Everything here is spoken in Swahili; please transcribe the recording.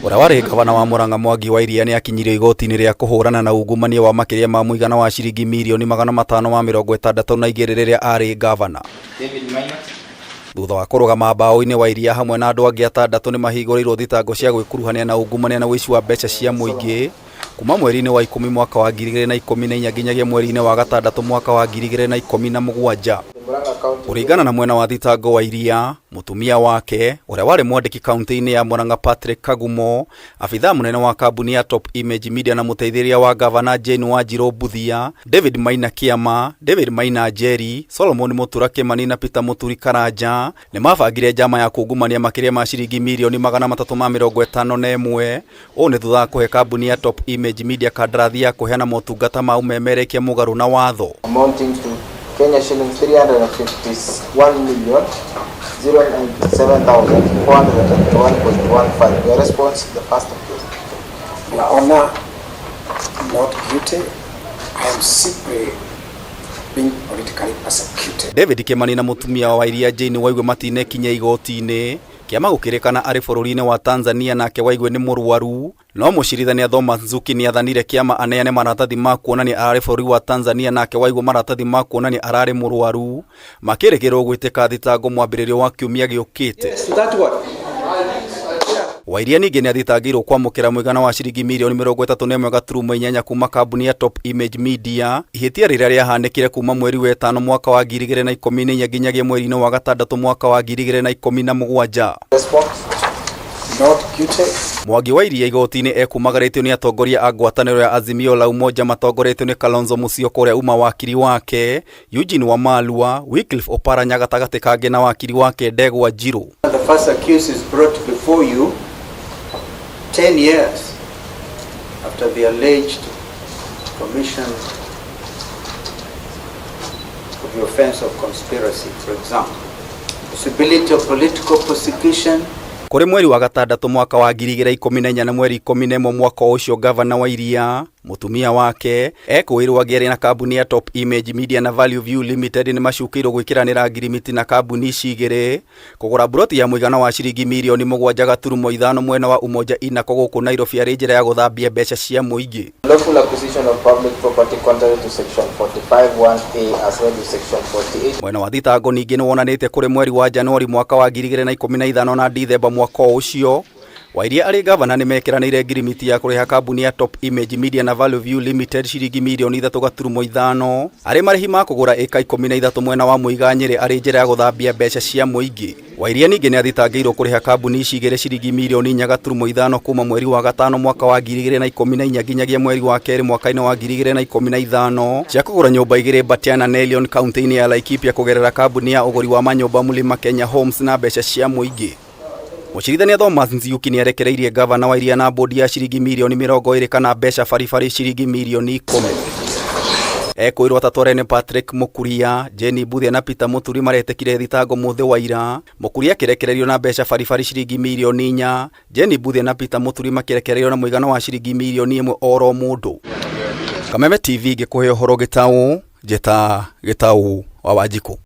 Ũrĩa warĩ gavana wa Murang'a Mwangi wa Iria nĩ akinyirio igoti-inĩ rĩa kũhũrana na ungumania wa makĩria ma mũigana wa ciringi mirioni 562 rĩrĩa arĩ gavana. Thutha wa kũrũgama mbaũ-inĩ wa Iria hamwe na andũ angĩ 6 nĩ mahingũrĩirwo thitango cia gwĩkuruhania na ungumania na ũici wa mbeca cia mũingĩ kuma mweri-inĩ wa 10 mwaka wa 2014 nginyagia mweri-inĩ wa 6 mwaka wa 2017. Kũringana na mwena wa thitango wa Iria, mutumia wake ũrĩa warĩ mwandĩki kaunti-inĩ ya Murang'a Patrick Kagumo, abithaa munene wa kambuni ya Top Image Media na mũteithĩrĩria wa gavana Jane Wanjiru Mbuthia, David Maina Kiama, David Maina Njeri, Solomon Mutura Kimani na Peter Muturi Karanja nĩ mabangire njama ya kungumania makĩria ma ciringi mirioni 351. Ũũ nĩ thutha wa kũhe kambuni ya Top Image Media kandarathi ya kũheana motungata ma umemerekia mũgarũ na watho. Kenya shillings 356,097,421.15. Your response, the first appeal. Your Honor, not guilty. I am simply being politically persecuted. David Kimani na mutumia wa Iria Jane Waigwe matinekinya igoti-inĩ kiama gũkĩrĩkana arĩ bũrũri-inĩ wa Tanzania nake Waigwe nĩ mũrwaru, no mũcirithania Thomas Nzuki nĩ athanire kiama aneane maratathi ma kuonania ararĩ bũrũri wa Tanzania nake Waigwe maratathi ma kuonania ararĩ mũrwaru, makĩrĩkĩrwo gwĩtĩka thitango mwambĩrĩrio wa kiumia gĩũkĩte. Wairia ningĩ nĩ athitangĩirwo kwamũkĩra mũigana wa ciringi mirioni 31.8 kuma kambuni ya Top Image Media, ihĩtia rĩrĩa rĩahanĩkire kuma mweri wa 5 mwaka wa 2014 nginyagia mweri-inĩ wa 6 mwaka wa 2017. Not guilty. Mwangi wa Iria igoti-inĩ ekumagarĩtio nĩ atongoria a ngwatanĩro ya Azimio la Umoja matongoretio nĩ Kalonzo Musyoka ũrĩa uma wakiri wake, Eugene Wamalwa, Wycliffe Oparanya gatagatĩ kangĩ na wakiri wake Ndegwa Njiru. The first accused is brought before you 10 years after the alleged commission of the offense of conspiracy, for example, possibility of political persecution. Kuri mweri wa 6 mwaka wa 2014 na mweri 11 mwaka ũcio gavana wa Iria, mutumia wake ekwĩrwo agĩrĩ na kambuni ya Top Image Media na Value View Limited nĩ macukĩirwo gwĩkĩranĩra ngirimiti na kambuni ici igĩrĩ kũgũra buroti ya mũigana wa ciringi mirioni 7.5 mwena wa Umoja Inako gũkũ Nairobi arĩ njĩra ya gũthambia mbeca cia mũingĩ. Lawful acquisition of public property contrary to section 45(1)(a) as well as section 48. Mwena wa thitango ningĩ nĩ wonanĩte kũrĩ mweri wa Januari mwaka wa 2015 na Dithemba mwaka ũcio, Wairia arĩ gavana nĩ mekĩranĩire ngirimiti ya kũrĩha kambuni ya Top Image Media na Value View Limited ciringi mirioni 3.5 arĩ marĩhi ma kũgũra ĩka 13 mwena wa Mũiga Nyĩrĩ arĩ njĩra ya gũthambia mbeca cia mũingĩ. Wairia ningĩ nĩ athitangĩirwo kũrĩha kambuni ici igĩrĩ ciringi mirioni 4.5 kuma mweri wa 5 mwaka wa 2014 nginyagia mweri wa 2 mwaka-inĩ wa 2015 cia kũgũra nyũmba igĩrĩ Batiana na Elion kaunti-inĩ ya Laikipia kũgerera kambuni ya ũgũri wa manyũmba Mlima Kenya Homes na mbeca cia mũingĩ. Mũcirithania Thomas Nzuki nĩ arekereirie gavana wa Iria na bodi ya ciringi mirioni 20 kana mbeca baribari ciringi mirioni 10. Ekwĩrwo atatware nĩ Patrick Mukuria, Jane Mbuthia na Peter Muturi maretĩkire thitango mũthĩ wa ira, Mukuria akĩrekererio na mbeca baribari ciringi mirioni 4, Jane Mbuthia na Peter Muturi makĩrekererio na mũigana wa ciringi mirioni 1 oro mũndũ. Kameme TV ngĩkũhe ũhoro gĩtaũ, njeta gĩtaũ wa Wanjikũ.